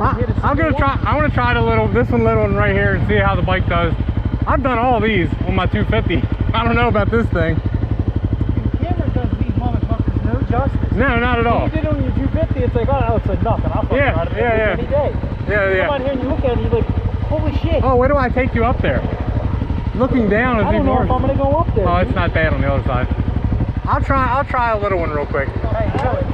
I'm gonna try. I want to try this little one right here and see how the bike does. I've done all these on my 250. I don't know about this thing. The camera does these motherfuckers no justice. No, not at all. When you did it on your 250, it's like, oh, that looks like nothing. I'll fucking ride it any day. You come out here and you look at it, and you're like, holy shit. Oh, where do I take you up there? Looking down is I don't know if I'm gonna go up there. Oh, it's not bad on the other side. I'll try a little one real quick. Hey, Joey.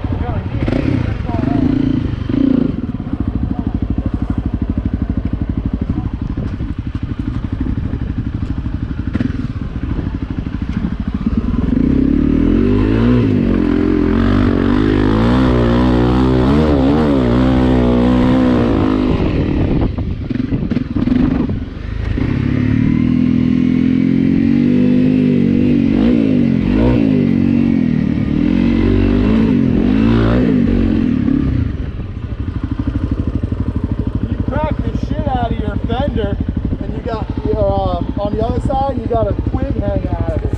On the other side, you got a twig hanging out of it.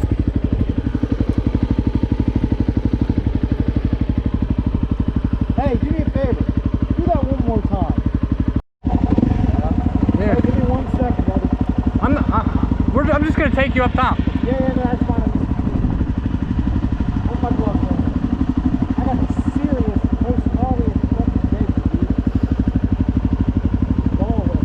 Hey, do me a favor. Do that one more time. Yeah. Hey, give me 1 second, brother. I'm just gonna take you up top. Yeah, no, that's fine. Where's my gloves in? I got the serious personality of the fucking day, dude. Go away.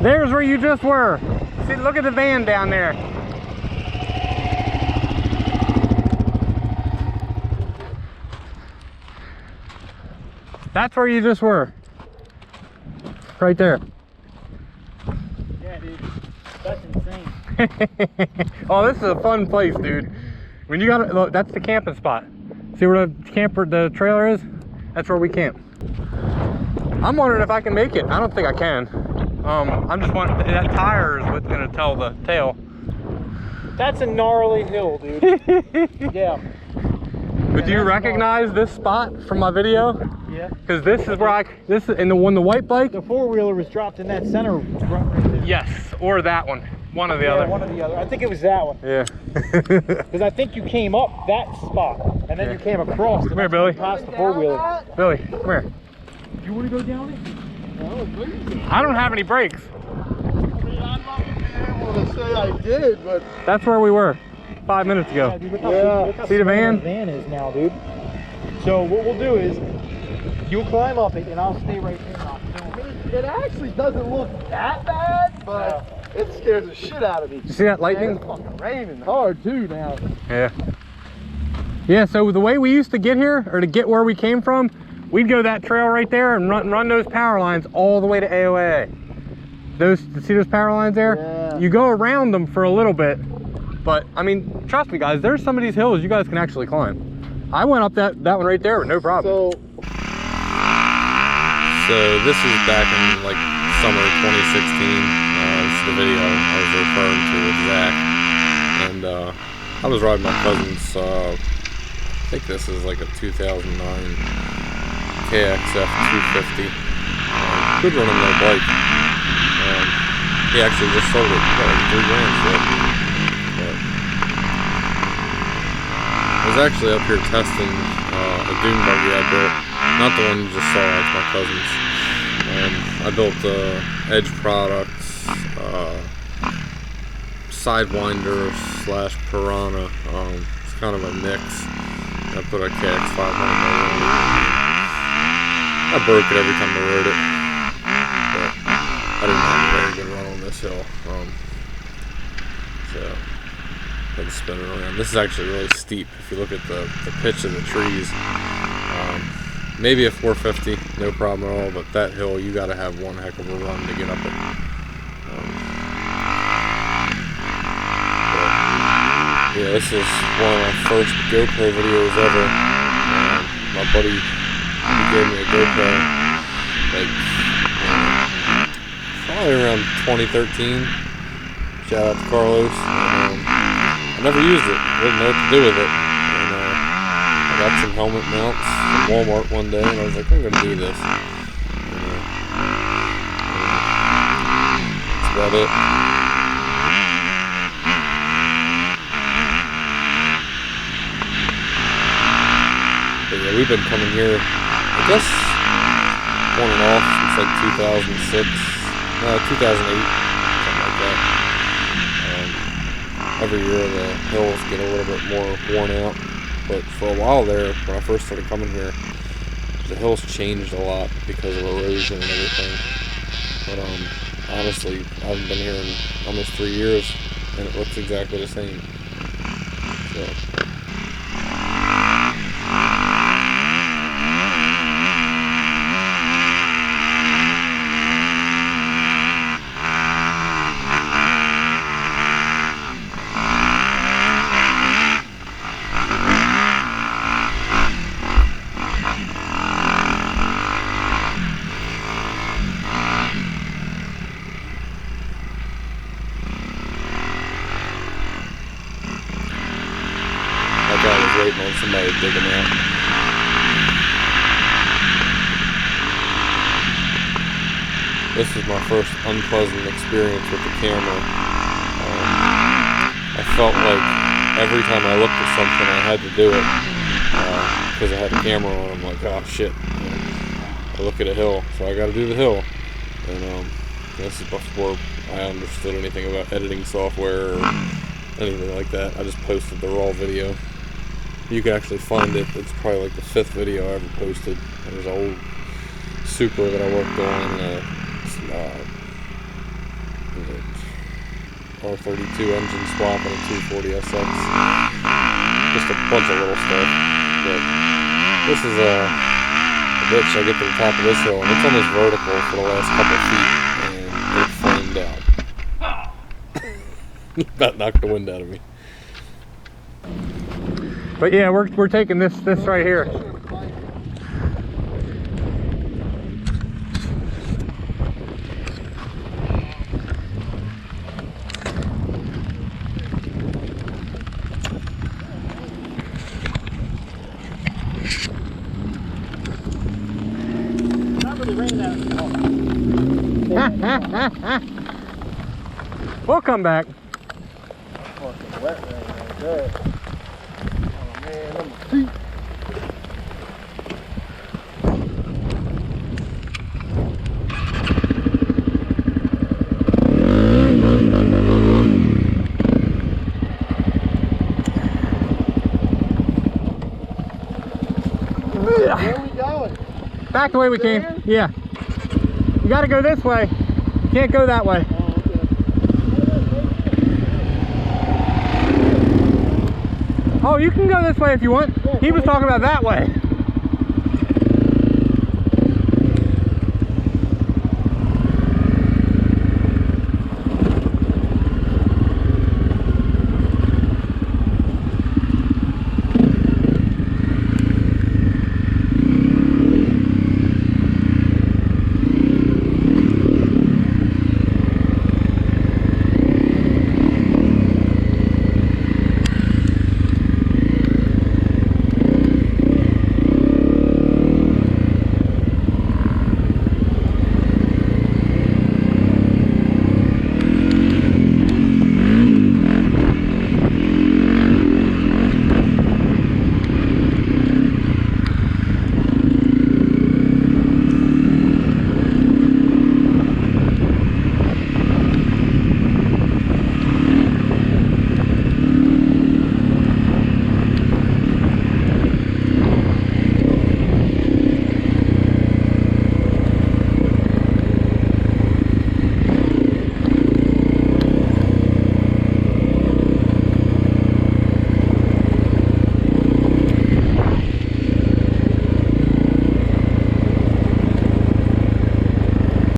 There's where you just were. See, look at the van down there. That's where you just were. Right there. Yeah, dude. That's insane. Oh, this is a fun place, dude. When you got look, that's the camping spot. See where the trailer is? That's where we camp. I'm wondering if I can make it. I don't think I can. I'm just wondering, that tire is what's gonna tell the tale. That's a gnarly hill, dude. Yeah. But do you recognize this spot from my video? Yeah. Because this is where this is in the white bike. The four-wheeler was dropped in that center right there. Yes, or that one. One or the other. One or the other. I think it was that one. Yeah. Because I think you came up that spot, and then you came across. Come here, Billy. Past the four-wheeler. Billy, come here. You want to go down it? I don't have any brakes. I mean, I'm not going to be able to say I did, but... That's where we were 5 minutes ago. Yeah, dude, look how See the van? The van is now, dude. So what we'll do is, you'll climb up it, and I'll stay right there. it actually doesn't look that bad, but it scares the shit out of me. You see that lightning? Man, it's fucking raining hard too now. Yeah. Yeah, so the way we used to get here, or to get where we came from, we'd go that trail right there and run those power lines all the way to A.O.A.A. See those power lines there? Yeah. You go around them for a little bit, but I mean, trust me guys, there's some of these hills you guys can actually climb. I went up that one right there with no problem. So this is back in like summer 2016. This is the video I was referring to with Zach, and I was riding my cousin's. I think this is like a 2009 CRF250L. Good running little bike. He actually just sold it. He got like $3 grand for it. But I was actually up here testing a dune buggy I built. Not the one you just saw, it's my cousin's. I built Edge Products, Sidewinder / Piranha. It's kind of a mix. I put a KX 500 motor on it. I broke it every time I rode it. But I didn't have a very good run on this hill. So I had to spin it around. This is actually really steep if you look at the pitch of the trees. Maybe a 450, no problem at all, but that hill, you got to have one heck of a run to get up it. Yeah, this is one of my first GoPro videos ever. My buddy, he gave me a GoPro, like, probably around 2013. Shout out to Carlos. I never used it, didn't know what to do with it. I got some helmet mounts from Walmart one day, and I was like, I'm going to do this. That's about it. But yeah, we've been coming here, I guess, on and off since like 2006, 2008, something like that. Every year the hills get a little bit more worn out. But for a while there, when I first started coming here, the hills changed a lot because of erosion and everything. But honestly, I haven't been here in almost 3 years, and it looks exactly the same. So. I was waiting on somebody to dig them out. This was my first unpleasant experience with the camera. I felt like every time I looked at something I had to do it because I had a camera on. I'm like, oh shit. I look at a hill, so I gotta do the hill. And this is before I understood anything about editing software or anything like that. I just posted the raw video. You can actually find it. It's probably like the 5th video I ever posted. There's an old Supra that I worked on, R32 engine swap and a 240 SX. Just a bunch of little stuff. But this is a bitch. I get to the top of this hill and it's almost vertical for the last couple of feet, and it flamed out. You about knocked the wind out of me. But yeah, we're taking this right here. We'll come back. Fucking wet rain like that. Oh man, I'm a feet. Where are we going? Back the way we came. Yeah. You gotta go this way. You can't go that way. Oh, you can go this way if you want. He was talking about that way.